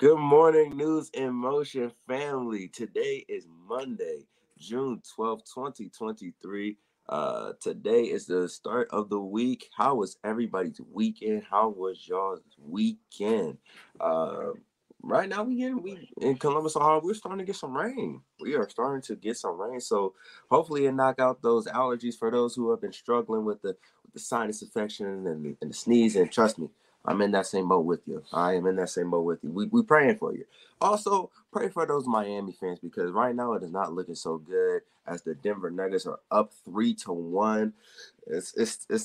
Good morning, News in Motion family. Today is Monday, June 12th, 2023. Today is the start of the week. How was everybody's weekend? How was y'all's weekend? Uh, right now we in Columbus, Ohio, we're starting to get some rain. We are starting to get some rain. So hopefully it knock out those allergies for those who have been struggling with the sinus infection and the sneeze. And trust me, I'm in that same boat with you. I am in that same boat with you. We praying for you. Also, pray for those Miami fans because right now it is not looking so good as the Denver Nuggets are up 3-1. It's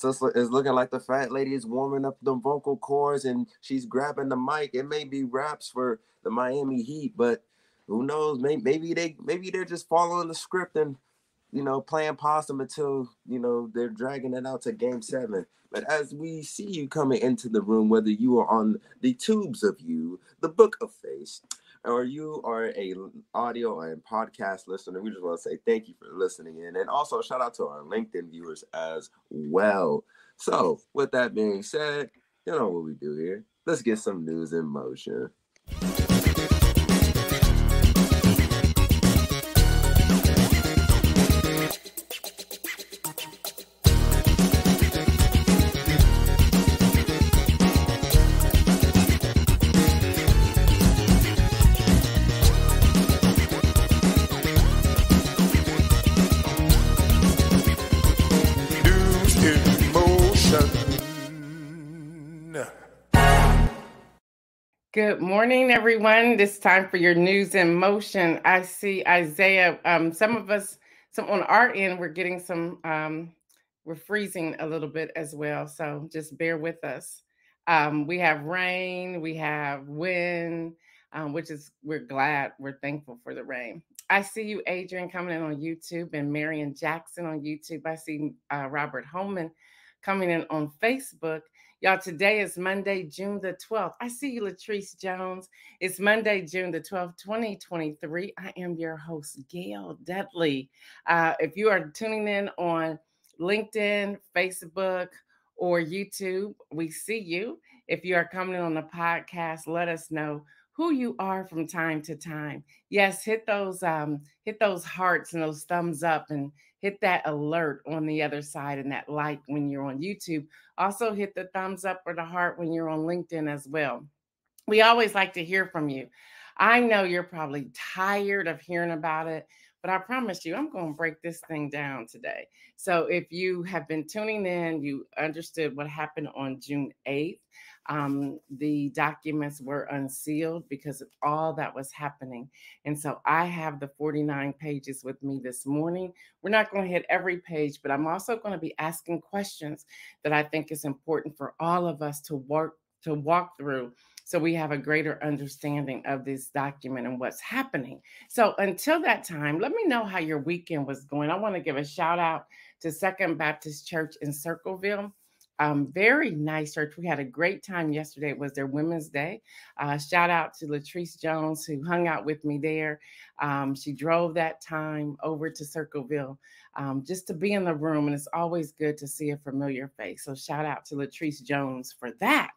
looking like the fat lady is warming up the vocal cords and she's grabbing the mic. It may be raps for the Miami Heat, but who knows? Maybe they're just following the script and playing possum until, they're dragging it out to game 7. But as we see you coming into the room, whether you are on the tubes of you, the book of face, or you are a audio and podcast listener, we just want to say thank you for listening in. And also shout out to our LinkedIn viewers as well. So with that being said, you know what we do here. Let's get some news in motion. Good morning, everyone. This time for your news in motion. I see Isaiah. Some on our end, we're getting some, we're freezing a little bit as well. So just bear with us. We have rain, we have wind, we're thankful for the rain. I see you, Adrian, coming in on YouTube and Marion Jackson on YouTube. I see Robert Holman coming in on Facebook. Y'all, today is Monday, June the 12th. I see you, Latrice Jones. It's Monday, June the 12th, 2023. I am your host, Gail Dudley. If you are tuning in on LinkedIn, Facebook, or YouTube, we see you. If you are coming in on the podcast, let us know who you are from time to time. Yes, hit those hearts and those thumbs up and hit that alert on the other side and that like when you're on YouTube. Also hit the thumbs up or the heart when you're on LinkedIn as well. We always like to hear from you. I know you're probably tired of hearing about it, but I promise you, I'm going to break this thing down today. So if you have been tuning in, you understood what happened on June 8th. The documents were unsealed because of all that was happening. And so I have the 49 pages with me this morning. We're not going to hit every page, but I'm also going to be asking questions that I think is important for all of us to walk through so we have a greater understanding of this document and what's happening. So until that time, let me know how your weekend was going. I want to give a shout out to Second Baptist Church in Circleville. Very nice church. We had a great time yesterday. It was their Women's Day. Shout out to Latrice Jones, who hung out with me there. She drove that time over to Circleville just to be in the room. And it's always good to see a familiar face. So shout out to Latrice Jones for that.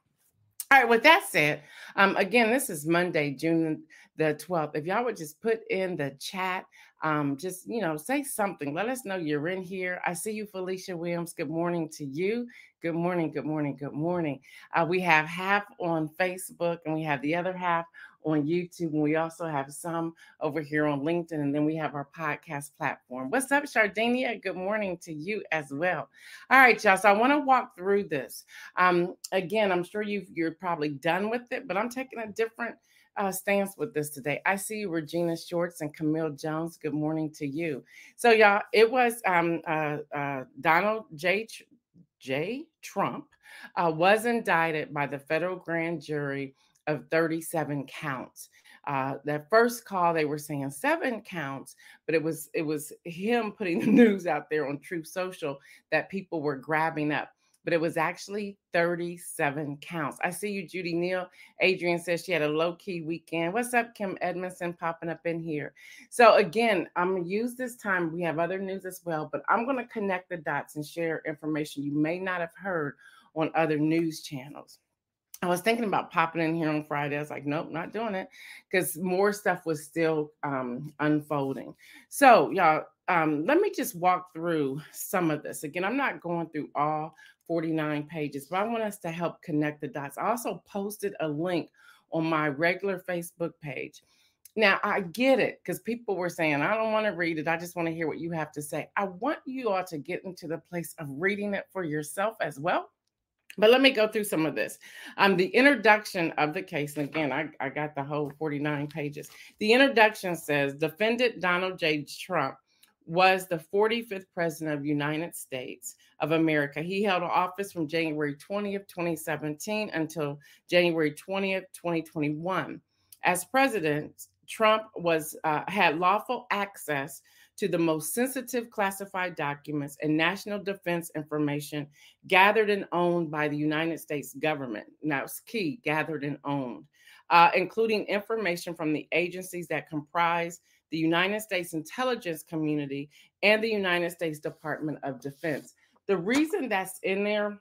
All right, with that said, again, this is Monday, June the 12th. If y'all would just put in the chat, just, say something. Let us know you're in here. I see you, Felicia Williams. Good morning to you. Good morning, good morning, good morning. We have half on Facebook and we have the other half on YouTube. And we also have some over here on LinkedIn. And then we have our podcast platform. What's up, Shardania? Good morning to you as well. All right, y'all. So I want to walk through this. Again, I'm sure you're probably done with it, but I'm taking a different stance with this today. I see you, Regina Shorts and Camille Jones. Good morning to you. So, y'all, it was Donald J. Trump was indicted by the federal grand jury of 37 counts. That first call, they were saying 7 counts, but it was him putting the news out there on Truth Social that people were grabbing up. But it was actually 37 counts. I see you, Judy Neal. Adrian says she had a low-key weekend. What's up, Kim Edmondson, popping up in here? So again, I'm going to use this time. We have other news as well, but I'm going to connect the dots and share information you may not have heard on other news channels. I was thinking about popping in here on Friday. I was like, nope, not doing it, because more stuff was still unfolding. So, y'all, let me just walk through some of this. Again, I'm not going through all 49 pages, but I want us to help connect the dots. I also posted a link on my regular Facebook page. Now, I get it, because people were saying, I don't want to read it. I just want to hear what you have to say. I want you all to get into the place of reading it for yourself as well. But let me go through some of this. The introduction of the case, and again, I got the whole 49 pages. The introduction says, defendant Donald J. Trump was the 45th president of the United States of America. He held office from January 20th, 2017 until January 20th, 2021. As president, Trump had lawful access to the most sensitive classified documents and national defense information gathered and owned by the United States government. Now, it's key, gathered and owned, including information from the agencies that comprise the United States intelligence community and the United States Department of Defense. The reason that's in there,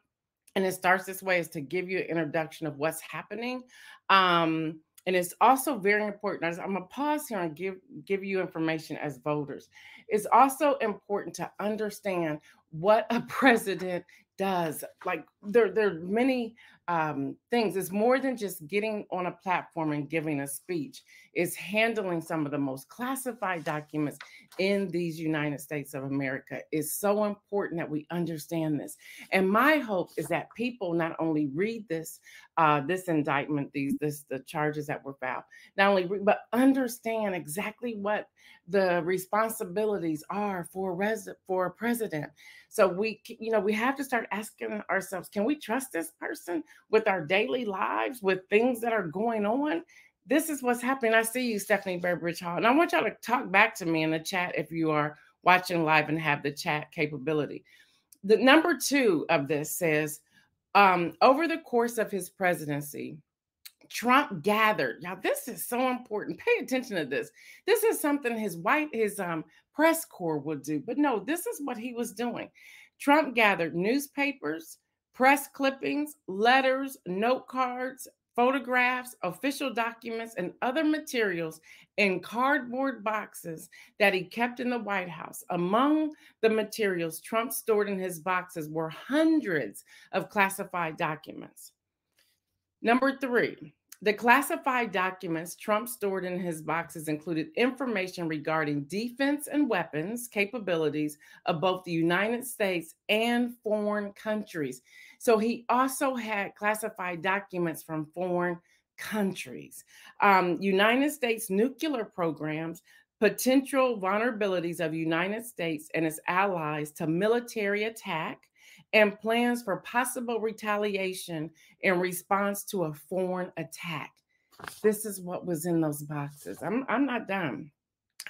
and it starts this way, is to give you an introduction of what's happening. And it's also very important. I'm going to pause here and give you information as voters. It's also important to understand what a president does. Like there are many things. It's more than just getting on a platform and giving a speech. It's handling some of the most classified documents in these United States of America. It's so important that we understand this. And my hope is that people not only read this indictment, the charges that were filed, not only read, but understand exactly what the responsibilities are for a president. So we have to start asking ourselves, can we trust this person with our daily lives, with things that are going on? This is what's happening. I see you, Stephanie Burbridge Hall. And I want y'all to talk back to me in the chat if you are watching live and have the chat capability. The number 2 of this says, over the course of his presidency, Trump gathered. Now, this is so important. Pay attention to this. This is something his press corps would do. But no, this is what he was doing. Trump gathered newspapers, press clippings, letters, note cards, photographs, official documents, and other materials in cardboard boxes that he kept in the White House. Among the materials Trump stored in his boxes were hundreds of classified documents. Number 3, the classified documents Trump stored in his boxes included information regarding defense and weapons capabilities of both the United States and foreign countries. So he also had classified documents from foreign countries, United States nuclear programs, potential vulnerabilities of the United States and its allies to military attack, and plans for possible retaliation in response to a foreign attack. This is what was in those boxes. I'm not done.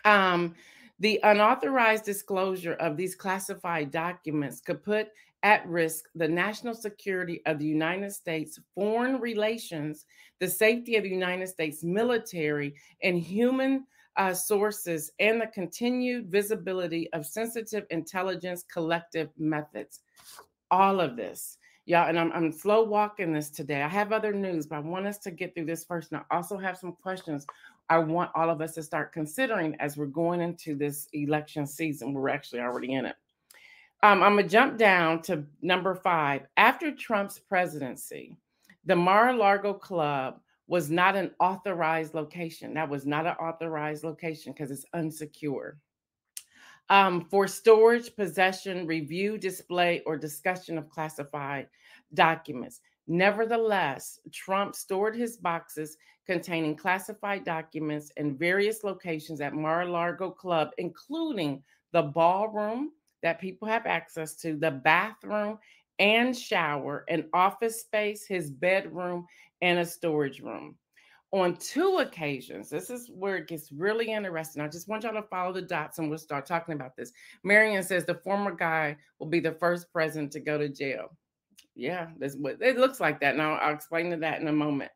The unauthorized disclosure of these classified documents could put at risk the national security of the United States, foreign relations, the safety of the United States military and human sources, and the continued visibility of sensitive intelligence collective methods. All of this, y'all, and I'm slow walking this today. I have other news, but I want us to get through this first. And I also have some questions I want all of us to start considering as we're going into this election season. We're actually already in it. I'm going to jump down to number 5. After Trump's presidency, the Mar-a-Lago Club was not an authorized location. That was not an authorized location because it's unsecure. For storage, possession, review, display, or discussion of classified documents. Nevertheless, Trump stored his boxes containing classified documents in various locations at Mar-a-Lago Club, including the ballroom that people have access to, the bathroom and shower, an office space, his bedroom, and a storage room. On 2 occasions, this is where it gets really interesting. I just want y'all to follow the dots and we'll start talking about this. Marion says the former guy will be the first president to go to jail. Yeah, that's what it looks like that. Now I'll explain to that in a moment.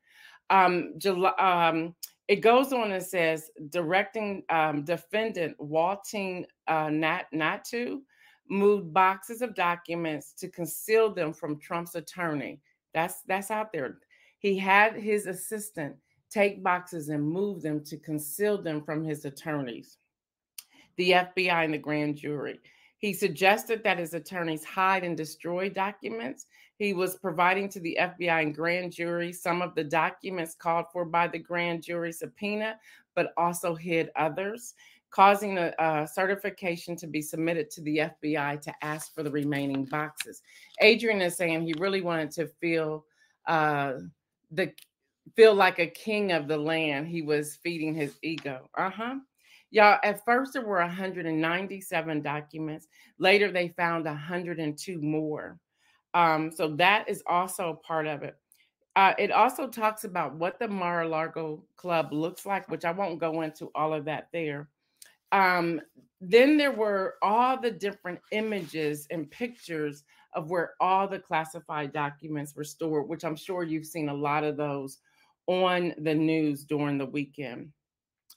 It goes on and says directing defendant Walting not to move boxes of documents to conceal them from Trump's attorney. That's out there. He had his assistant take boxes and move them to conceal them from his attorneys, the FBI, and the grand jury. He suggested that his attorneys hide and destroy documents. He was providing to the FBI and grand jury some of the documents called for by the grand jury subpoena, but also hid others, causing a certification to be submitted to the FBI to ask for the remaining boxes. Adrian is saying he really wanted to uh, the feel like a king of the land. He was feeding his ego. Y'all, at first there were 197 documents. Later, they found 102 more. So that is also part of it. It also talks about what the Mar-a-Lago Club looks like, which I won't go into all of that there. Um, then there were all the different images and pictures of where all the classified documents were stored, which I'm sure you've seen a lot of those on the news during the weekend.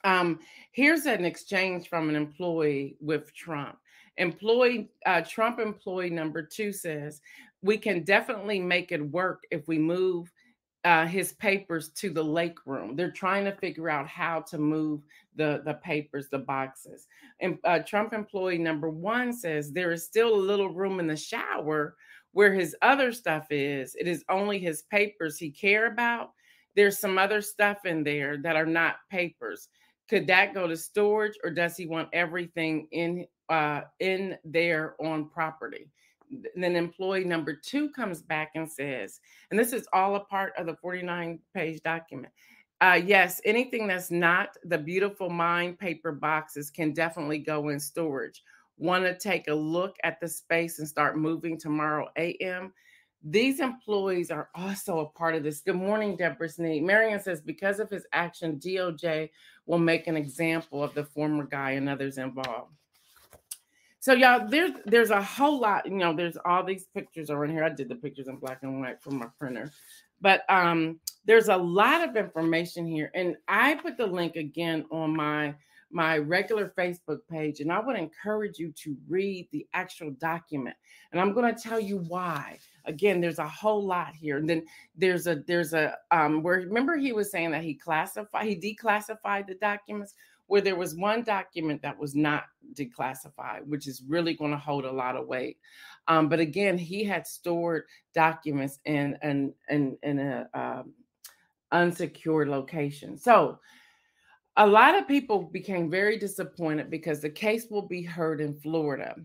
Um, Here's an exchange from an employee with Trump. Trump employee number 2 says, "We can definitely make it work if we move his papers to the lake room." They're trying to figure out how to move the papers, the boxes. And Trump employee number 1 says, "There is still a little room in the shower where his other stuff is. It is only his papers he care about. There's some other stuff in there that are not papers. Could that go to storage, or does he want everything in there on property?" Then employee number 2 comes back and says, and this is all a part of the 49-page document. Yes, anything that's not the beautiful mine paper boxes can definitely go in storage. Want to take a look at the space and start moving tomorrow AM? These employees are also a part of this. Good morning, Deborah Sneed. Marion says, because of his action, DOJ will make an example of the former guy and others involved. So y'all, there's a whole lot, there's all these pictures are in here. I did the pictures in black and white from my printer. But there's a lot of information here. And I put the link again on my regular Facebook page. And I would encourage you to read the actual document. And I'm going to tell you why. Again, there's a whole lot here. And then there's a where, remember, he was saying that he declassified the documents, where there was one document that was not declassified, which is really going to hold a lot of weight. But again, he had stored documents in a unsecured location. So a lot of people became very disappointed because the case will be heard in Florida.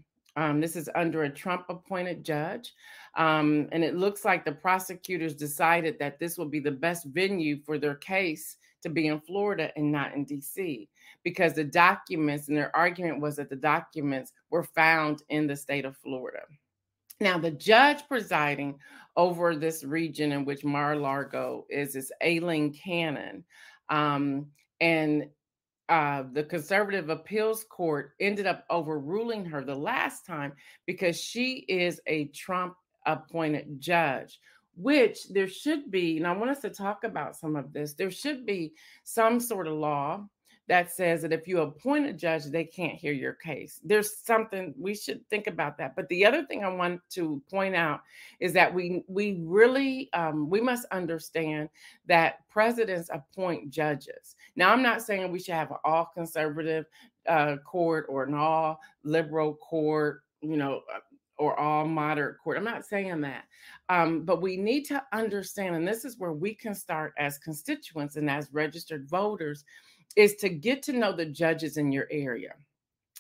This is under a Trump-appointed judge. And it looks like the prosecutors decided that this will be the best venue for their case to be in Florida and not in DC, because the documents, and their argument was that the documents were found in the state of Florida. Now, the judge presiding over this region in which Mar-a-Lago is Aileen Cannon. And the conservative appeals court ended up overruling her the last time because she is a Trump appointed judge, which there should be, and I want us to talk about some of this, there should be some sort of law that says that if you appoint a judge, they can't hear your case. There's something, we should think about that. But the other thing I want to point out is that we really, we must understand that presidents appoint judges. Now, I'm not saying we should have an all conservative court or an all liberal court, or all moderate court. I'm not saying that. But we need to understand, and this is where we can start as constituents and as registered voters, is to get to know the judges in your area.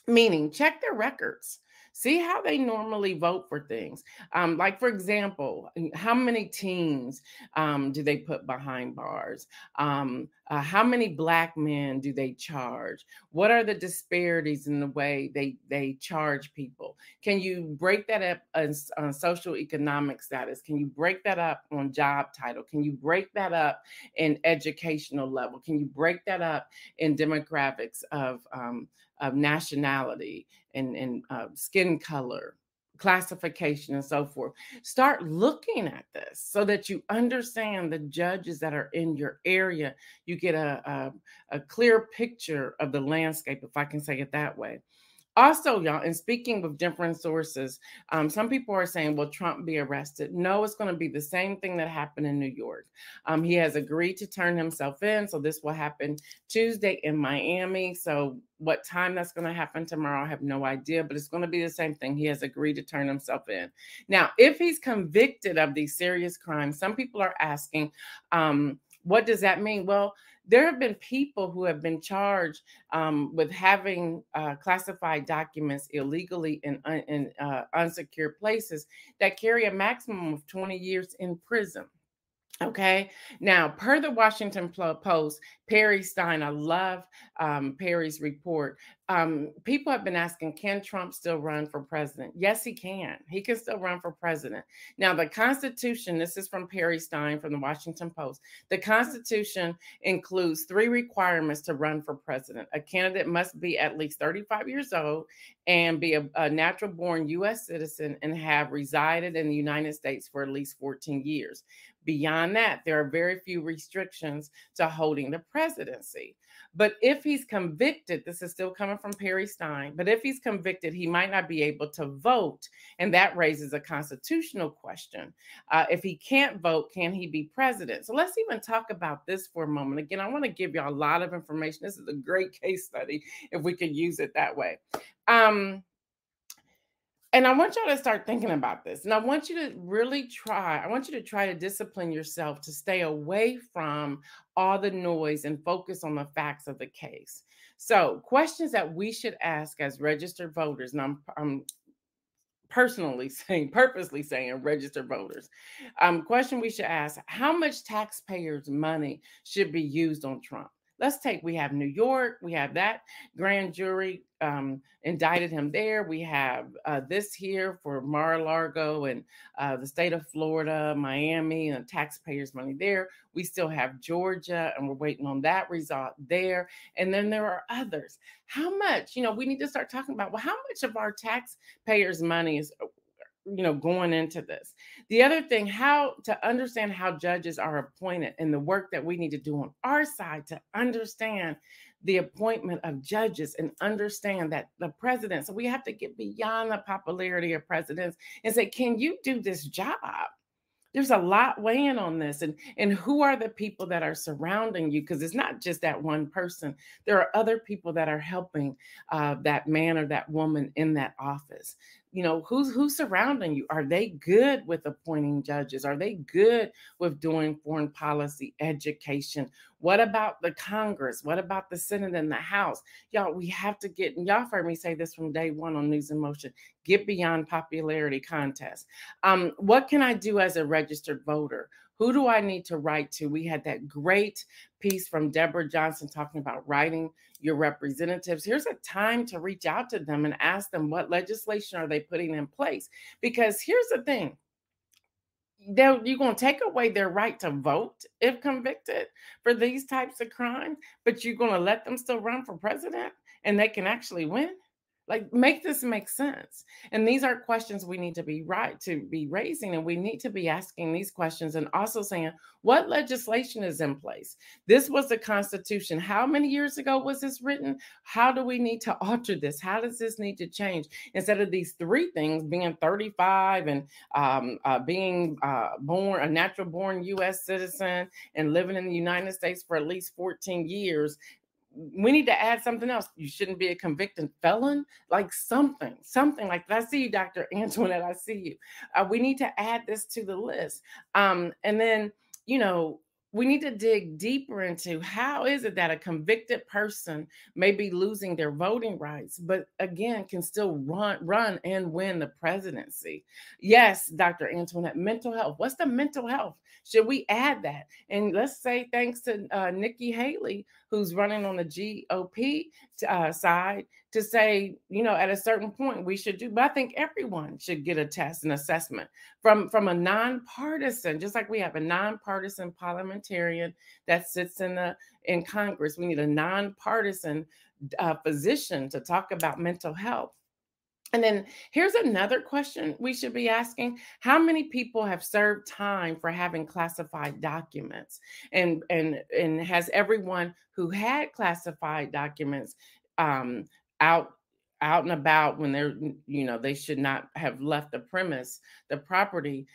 Meaning, check their records. See how they normally vote for things. Like, for example, how many teens do they put behind bars? How many Black men do they charge? What are the disparities in the way they charge people? Can you break that up on social economic status? Can you break that up on job title? Can you break that up in educational level? Can you break that up in demographics of nationality and skin color, classification, and so forth? Start looking at this so that you understand the judges that are in your area. You get a clear picture of the landscape, if I can say it that way. Also, y'all, and speaking with different sources, some people are saying, will Trump be arrested? No, it's going to be the same thing that happened in New York. He has agreed to turn himself in. So this will happen Tuesday in Miami. So what time that's going to happen tomorrow, I have no idea, but it's going to be the same thing. He has agreed to turn himself in. Now, if he's convicted of these serious crimes, some people are asking, what does that mean? Well, there have been people who have been charged with having classified documents illegally in unsecured places that carry a maximum of 20 years in prison. Okay. Now, per the Washington Post, Perry Stein, I love Perry's report. People have been asking, can Trump still run for president? Yes, he can. He can still run for president. Now, the Constitution, this is from Perry Stein from the Washington Post. The Constitution includes 3 requirements to run for president. A candidate must be at least 35 years old and be a natural born U.S. citizen and have resided in the United States for at least 14 years. Beyond that, there are very few restrictions to holding the presidency. But if he's convicted, this is still coming from Perry Stein, but if he's convicted, he might not be able to vote. And that raises a constitutional question. If he can't vote, can he be president? So let's even talk about this for a moment. Again, I want to give you a lot of information. This is a great case study if we could use it that way. And I want y'all to start thinking about this. And I want you to really try, I want you to try to discipline yourself to stay away from all the noise and focus on the facts of the case. So, questions that we should ask as registered voters, and I'm purposely saying registered voters. Question we should ask, how much taxpayers' money should be used on Trump? Let's take, we have New York, we have that grand jury indicted him there. We have this here for Mar-a-Lago and the state of Florida, Miami, and taxpayers' money there. We still have Georgia, and we're waiting on that result there. And then there are others. How much, we need to start talking about, well, how much of our taxpayers' money is going into this. The other thing, how to understand how judges are appointed and the work that we need to do on our side to understand the appointment of judges and understand that the president, so we have to get beyond the popularity of presidents and say, can you do this job? There's a lot weighing on this, and who are the people that are surrounding you? Because it's not just that one person. There are other people that are helping that man or that woman in that office. Who's surrounding you? Are they good with appointing judges? Are they good with doing foreign policy, education? What about the Congress? What about the Senate and the House? Y'all, we have to get, and y'all heard me say this from day one on News in Motion, get beyond popularity contests. What can I do as a registered voter? Who do I need to write to? We had that great piece from Deborah Johnson talking about writing your representatives. Here's a time to reach out to them and ask them what legislation are they putting in place. Because here's the thing. You're going to take away their right to vote if convicted for these types of crimes, but you're going to let them still run for president and they can actually win? Like, make this make sense. And these are questions we need to be raising, and we need to be asking these questions and also saying, what legislation is in place? This was the Constitution. How many years ago was this written? How do we need to alter this? How does this need to change? Instead of these 3 things, being 35 and being a natural born U.S. citizen and living in the United States for at least 14 years, we need to add something else. You shouldn't be a convicted felon, like something like that. I see you, Dr. Antoinette. I see you. We need to add this to the list. And then, we need to dig deeper into how is it that a convicted person may be losing their voting rights, but again, can still run and win the presidency. Yes, Dr. Antoinette, mental health. What's the mental health? Should we add that? And let's say thanks to Nikki Haley, who's running on the GOP side, to say, at a certain point we should do, but I think everyone should get a test and assessment from a nonpartisan, just like we have a nonpartisan parliamentarian that sits in Congress. We need a nonpartisan physician to talk about mental health. And then here's another question we should be asking. How many people have served time for having classified documents? And has everyone who had classified documents out out and about when they're, they should not have left the premise, the property.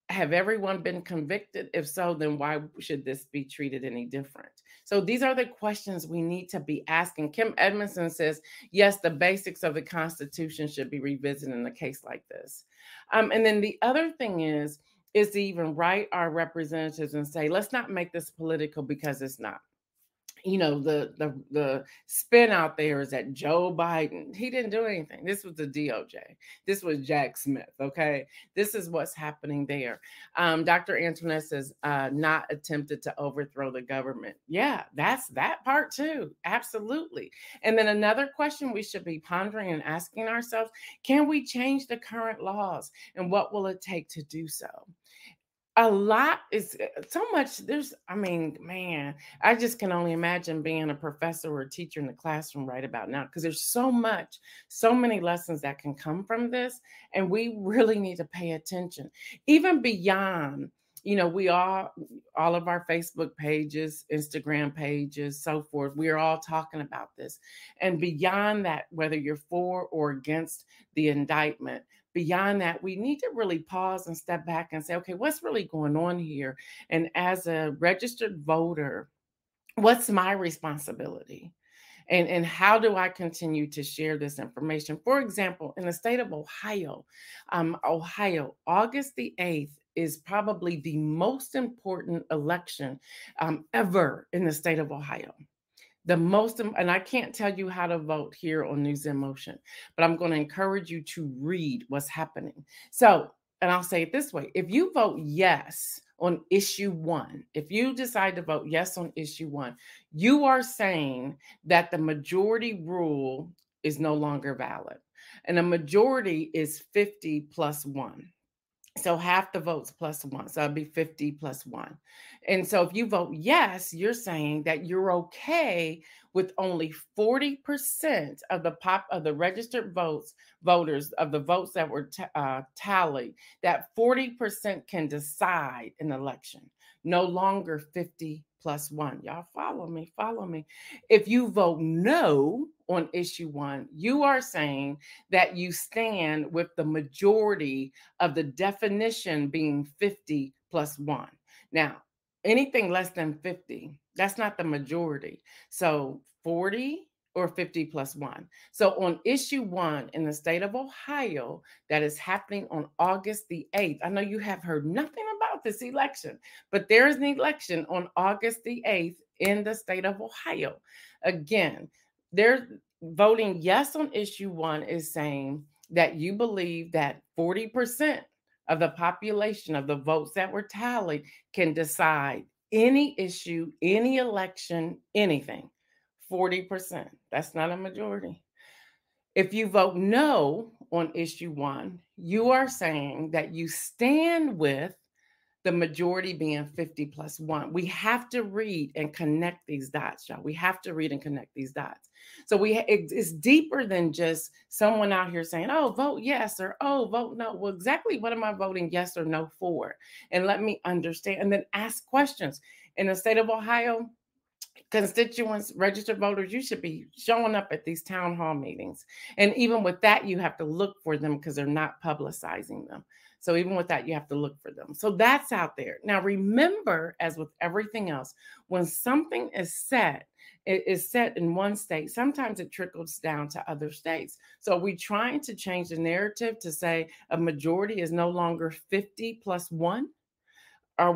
Have everyone been convicted? If so, then why should this be treated any different? So these are the questions we need to be asking. Kim Edmondson says, yes, the basics of the Constitution should be revisited in a case like this. And then the other thing is to even write our representatives and say, let's not make this political, because it's not. The spin out there is that Joe Biden, he didn't do anything. This was the DOJ. This was Jack Smith. Okay, this is what's happening there. Dr. Antoinette says, not attempted to overthrow the government. Yeah, that's that part too. Absolutely. And then another question we should be pondering and asking ourselves: can we change the current laws, and what will it take to do so? A lot is so much. Man, I just can only imagine being a professor or a teacher in the classroom right about now, because there's so many lessons that can come from this, and we really need to pay attention, even beyond. We all of our Facebook pages, Instagram pages, so forth, we are all talking about this. And beyond that, whether you're for or against the indictment, beyond that, we need to really pause and step back and say, okay, what's really going on here? And as a registered voter, what's my responsibility? And how do I continue to share this information? For example, in the state of Ohio, August the 8th is probably the most important election ever in the state of Ohio. And I can't tell you how to vote here on News in Motion, but I'm going to encourage you to read what's happening. So, and I'll say it this way: if you vote yes on issue 1, if you decide to vote yes on issue 1, you are saying that the majority rule is no longer valid. And a majority is 50 plus 1. So half the votes plus 1. So it'd be 50 plus 1. And so if you vote yes, you're saying that you're okay with only 40% of the registered voters of the votes that were tallied, that 40% can decide an election, no longer 50 plus 1. Y'all follow me. If you vote no on issue 1, you are saying that you stand with the majority of the definition being 50 plus 1. Now, anything less than 50, that's not the majority. So 40 or 50 plus 1. So on issue 1 in the state of Ohio, that is happening on August the 8th. I know you have heard nothing about this election, but there is an election on August the 8th in the state of Ohio. Again, they're voting yes on issue 1 is saying that you believe that 40% of the population of the votes that were tallied can decide any issue, any election, anything. 40%. That's not a majority. If you vote no on issue 1, you are saying that you stand with the majority being 50 plus 1. We have to read and connect these dots, y'all. We have to read and connect these dots. So it's deeper than just someone out here saying, oh, vote yes, or oh, vote no. Well, exactly what am I voting yes or no for? And let me understand, and then ask questions. In the state of Ohio, constituents, registered voters, you should be showing up at these town hall meetings. And even with that, you have to look for them because they're not publicizing them. So even with that, you have to look for them. So that's out there. Now, remember, as with everything else, when something is set, it is set in one state, sometimes it trickles down to other states. So are we trying to change the narrative to say a majority is no longer 50 plus 1?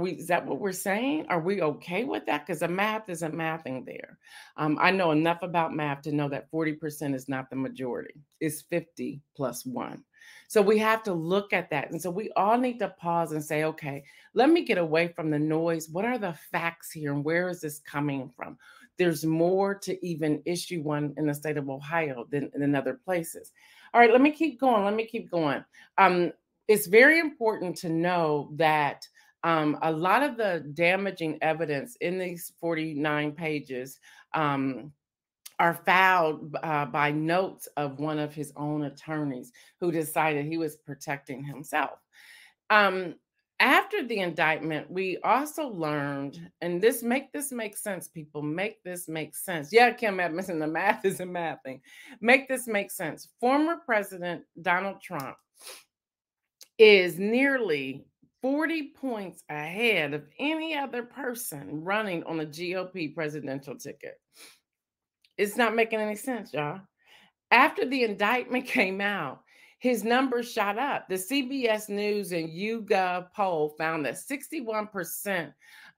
Is that what we're saying? Are we okay with that? Because the math isn't mathing there. I know enough about math to know that 40% is not the majority. It's 50 plus 1. So we have to look at that. And so we all need to pause and say, okay, let me get away from the noise. What are the facts here, and where is this coming from? There's more to even issue 1 in the state of Ohio than in other places. All right, let me keep going. It's very important to know that a lot of the damaging evidence in these 49 pages are filed by notes of one of his own attorneys who decided he was protecting himself. After the indictment, we also learned, and this make sense, people. Make this make sense. Yeah, Kim Edmondson, the math isn't mathing. Make this make sense. Former President Donald Trump is nearly 40 points ahead of any other person running on the GOP presidential ticket. It's not making any sense, y'all. After the indictment came out, his numbers shot up. The CBS News and YouGov poll found that 61%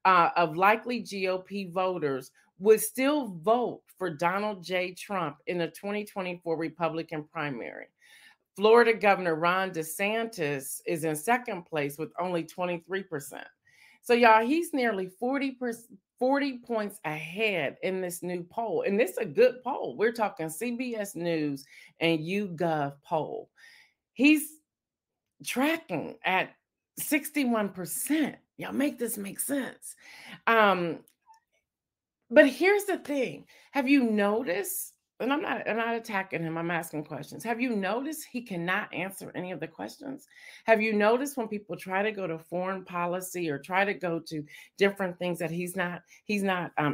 of likely GOP voters would still vote for Donald J. Trump in the 2024 Republican primary. Florida Governor Ron DeSantis is in second place with only 23%. So, y'all, he's nearly 40 points ahead in this new poll. And this is a good poll. We're talking CBS News and YouGov poll. He's tracking at 61%. Y'all, make this make sense. But here's the thing. Have you noticed? And I'm not attacking him. I'm asking questions. Have you noticed he cannot answer any of the questions? Have you noticed when people try to go to foreign policy or try to go to different things that he's not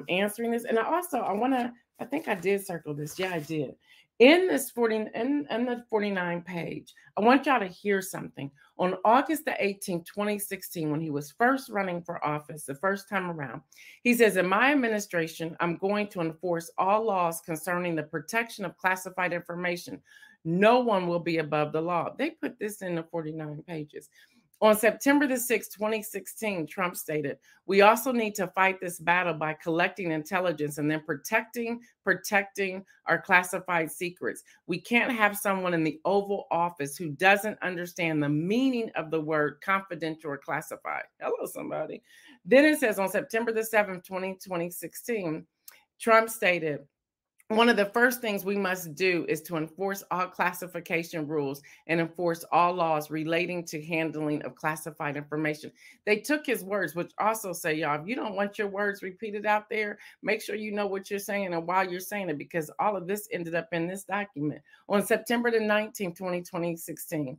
answering this? And I think I did circle this. Yeah, I did. In this 49 page, I want y'all to hear something. On August the 18th, 2016, when he was first running for office the first time around, he says, in my administration, I'm going to enforce all laws concerning the protection of classified information. No one will be above the law. They put this in the 49 pages. On September the 6th, 2016, Trump stated, we also need to fight this battle by collecting intelligence and then protecting our classified secrets. We can't have someone in the Oval Office who doesn't understand the meaning of the word confidential or classified. Hello, somebody. Then it says on September the 7th, 2016, Trump stated, one of the first things we must do is to enforce all classification rules and enforce all laws relating to handling of classified information. They took his words, which also say, y'all, if you don't want your words repeated out there, make sure you know what you're saying and why you're saying it, because all of this ended up in this document. On September the 19th, 2016,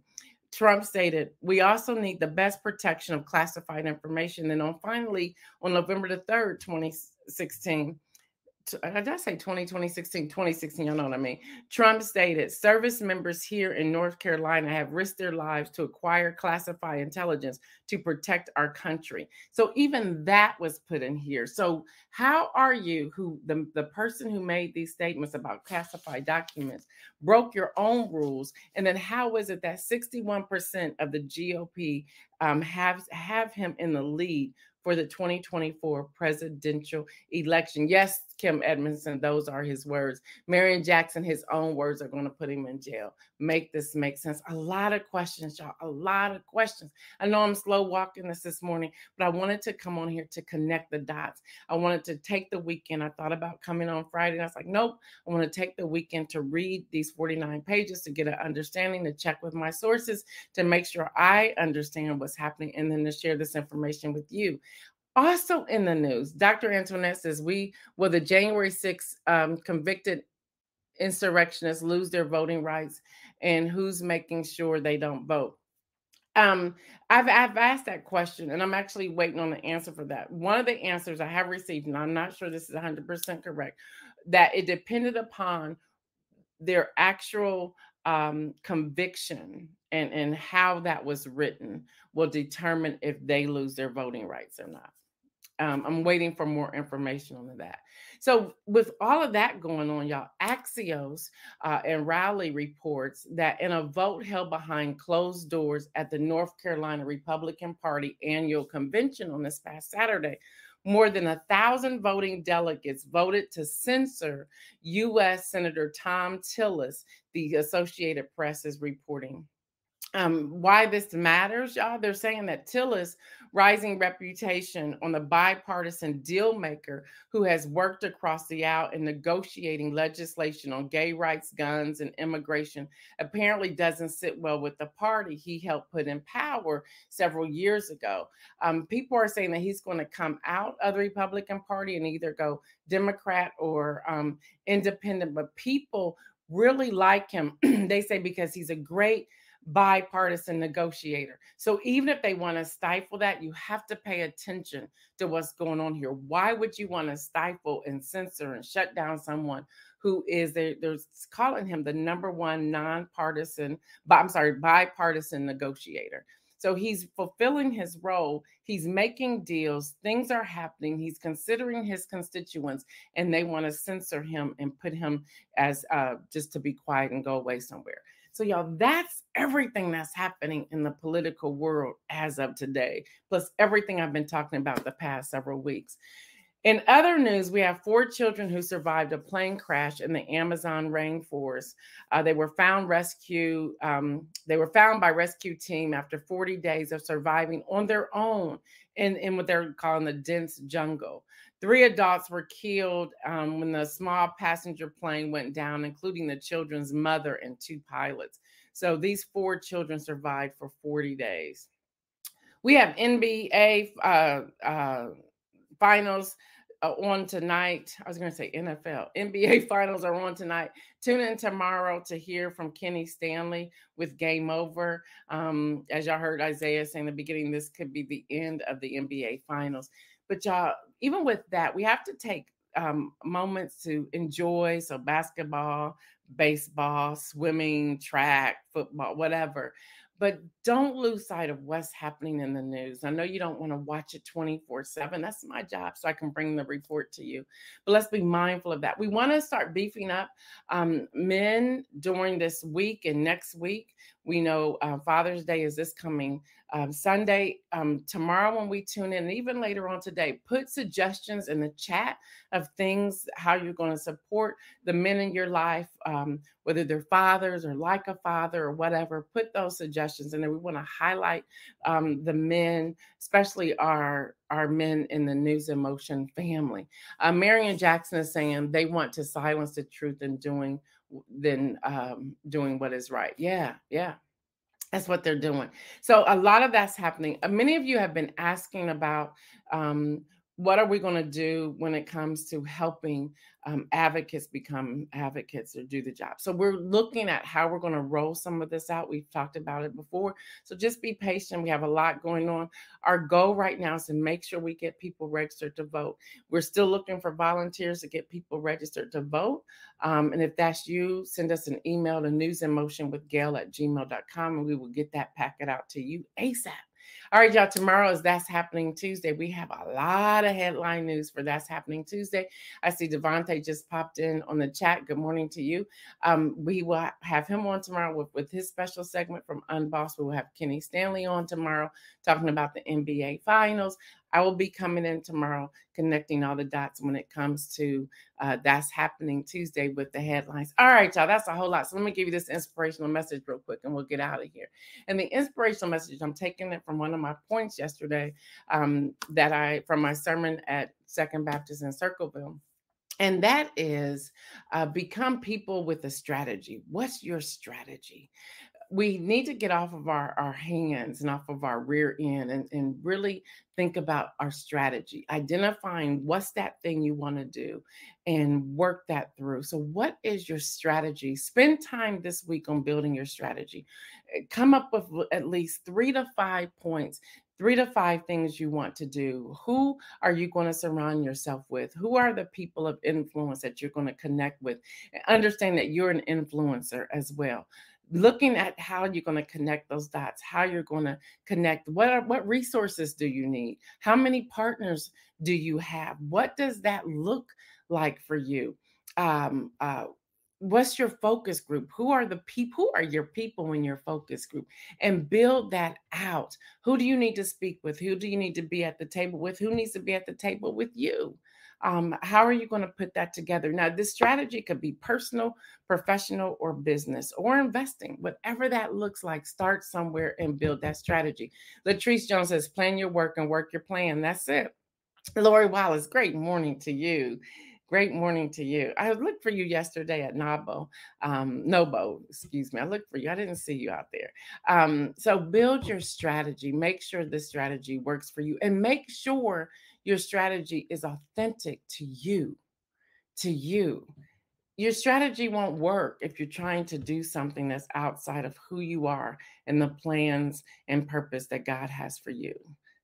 Trump stated, we also need the best protection of classified information. And finally, on November the 3rd, 2016, did I say 2016? 2016, y'all know what I mean. Trump stated, service members here in North Carolina have risked their lives to acquire classified intelligence to protect our country. So even that was put in here. So how are you, the person who made these statements about classified documents, broke your own rules? And then how is it that 61% of the GOP have him in the lead for the 2024 presidential election? Yes, Kim Edmondson, those are his words. Marion Jackson, his own words, are going to put him in jail. Make this make sense. A lot of questions, y'all. A lot of questions. I know I'm slow walking this morning, but I wanted to come on here to connect the dots. I wanted to take the weekend. I thought about coming on Friday, and I was like, nope, I want to take the weekend to read these 49 pages to get an understanding, to check with my sources, to make sure I understand what's happening, and then to share this information with you. Also in the news, Dr. Antoinette says the January 6th convicted insurrectionists lose their voting rights, and who's making sure they don't vote? I've asked that question, and I'm actually waiting on the answer for that. One of the answers I have received, and I'm not sure this is 100% correct, that it depended upon their actual conviction and how that was written will determine if they lose their voting rights or not. I'm waiting for more information on that. So with all of that going on, y'all, Axios and Rowley reports that in a vote held behind closed doors at the North Carolina Republican Party annual convention on this past Saturday, more than 1,000 voting delegates voted to censor U.S. Senator Tom Tillis, the Associated Press is reporting. Why this matters, y'all? They're saying that Tillis' rising reputation on the bipartisan deal maker who has worked across the aisle in negotiating legislation on gay rights, guns, and immigration apparently doesn't sit well with the party he helped put in power several years ago. People are saying that he's going to come out of the Republican Party and either go Democrat or independent, but people really like him, they say, because he's a great bipartisan negotiator. So even if they want to stifle that, you have to pay attention to what's going on here. Why would you want to stifle and censor and shut down someone who is they're calling him the number one bipartisan negotiator. So he's fulfilling his role. He's making deals. Things are happening. He's considering his constituents, and they want to censor him and put him as just to be quiet and go away somewhere. So, y'all, that's everything that's happening in the political world as of today, plus everything I've been talking about the past several weeks. In other news, we have 4 children who survived a plane crash in the Amazon rainforest. They were found by rescue team after 40 days of surviving on their own in what they're calling the dense jungle. 3 adults were killed when the small passenger plane went down, including the children's mother and 2 pilots. So these 4 children survived for 40 days. We have NBA finals on tonight. I was going to say NFL. NBA finals are on tonight. Tune in tomorrow to hear from Kenny Stanley with Game Over. As y'all heard Isaiah saying in the beginning, this could be the end of the NBA finals. But y'all, even with that, we have to take moments to enjoy. So basketball, baseball, swimming, track, football, whatever. But don't lose sight of what's happening in the news. I know you don't want to watch it 24/7. That's my job, so I can bring the report to you. But let's be mindful of that. We want to start beefing up men during this week and next week. We know Father's Day is this coming Sunday. Tomorrow when we tune in, and even later on today, put suggestions in the chat of things, how you're going to support the men in your life, whether they're fathers or like a father or whatever. Put those suggestions in there. We want to highlight the men, especially our men in the News and Motion family. Marion Jackson is saying they want to silence the truth and doing what is right. Yeah. That's what they're doing. So a lot of that's happening. Many of you have been asking about what are we going to do when it comes to helping advocates become advocates or do the job. So we're looking at how we're going to roll some of this out. We've talked about it before. So just be patient. We have a lot going on. Our goal right now is to make sure we get people registered to vote. We're still looking for volunteers to get people registered to vote. And if that's you, send us an email to newsinmotionwithgail@gmail.com and we will get that packet out to you ASAP. All right, y'all, tomorrow is That's Happening Tuesday. We have a lot of headline news for That's Happening Tuesday. I see Devontae just popped in on the chat. Good morning to you. We will have him on tomorrow with his special segment from Unbossed. We will have Kenny Stanley on tomorrow talking about the NBA Finals. I will be coming in tomorrow connecting all the dots when it comes to That's Happening Tuesday with the headlines. All right, y'all, that's a whole lot. So let me give you this inspirational message real quick and we'll get out of here. And the inspirational message, I'm taking it from one of my points yesterday from my sermon at Second Baptist in Circleville. And that is become people with a strategy. What's your strategy? We need to get off of our hands and off of our rear end and really think about our strategy, identifying what's that thing you want to do and work that through. So what is your strategy? Spend time this week on building your strategy. Come up with at least 3 to 5 points, 3 to 5 things you want to do. Who are you going to surround yourself with? Who are the people of influence that you're going to connect with? And understand that you're an influencer as well. Looking at how you're going to connect those dots, how you're going to connect, what resources do you need? How many partners do you have? What does that look like for you? What's your focus group? Who are your people in your focus group? And build that out. Who do you need to speak with? Who do you need to be at the table with? Who needs to be at the table with you? How are you going to put that together? Now, this strategy could be personal, professional, or business, or investing. Whatever that looks like, start somewhere and build that strategy. Latrice Jones says, plan your work and work your plan. That's it. Lori Wallace, great morning to you. Great morning to you. I looked for you yesterday at Nobo, excuse me. I looked for you. I didn't see you out there. So build your strategy. Make sure the strategy works for you and make sure your strategy is authentic to you. your strategy won't work if you're trying to do something that's outside of who you are and the plans and purpose that God has for you.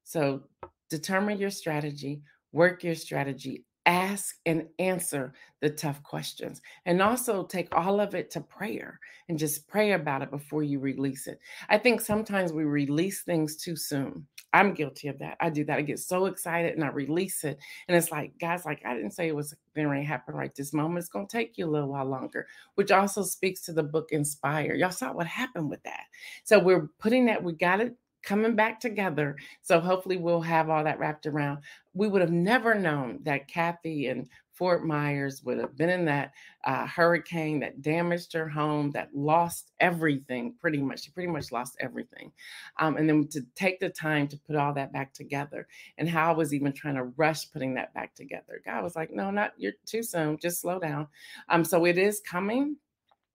So determine your strategy, work your strategy, ask and answer the tough questions, and also take all of it to prayer and just pray about it before you release it. I think sometimes we release things too soon. I'm guilty of that. I do that. I get so excited and I release it. And it's like, guys, like, I didn't say it was going to happen right this moment. It's going to take you a little while longer, which also speaks to the book Inspire. Y'all saw what happened with that. So we're putting that, we got it coming back together. So hopefully we'll have all that wrapped around. We would have never known that Kathy and Fort Myers would have been in that hurricane that damaged her home, that lost everything pretty much. She pretty much lost everything. And then to take the time to put all that back together, and how I was even trying to rush putting that back together. God was like, no, not, you're too soon. Just slow down. So it is coming,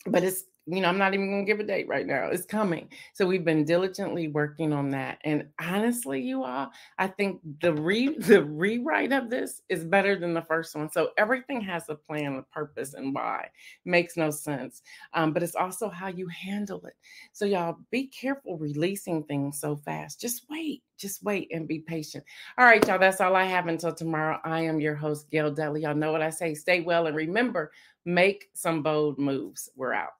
but it's, I'm not even going to give a date right now. It's coming. So we've been diligently working on that. And honestly, you all, I think the rewrite of this is better than the first one. So everything has a plan, a purpose, and why. Makes no sense. But it's also how you handle it. So y'all be careful releasing things so fast. Just wait and be patient. All right, y'all, that's all I have until tomorrow. I am your host, Gail Dudley. Y'all know what I say. Stay well and remember, make some bold moves. We're out.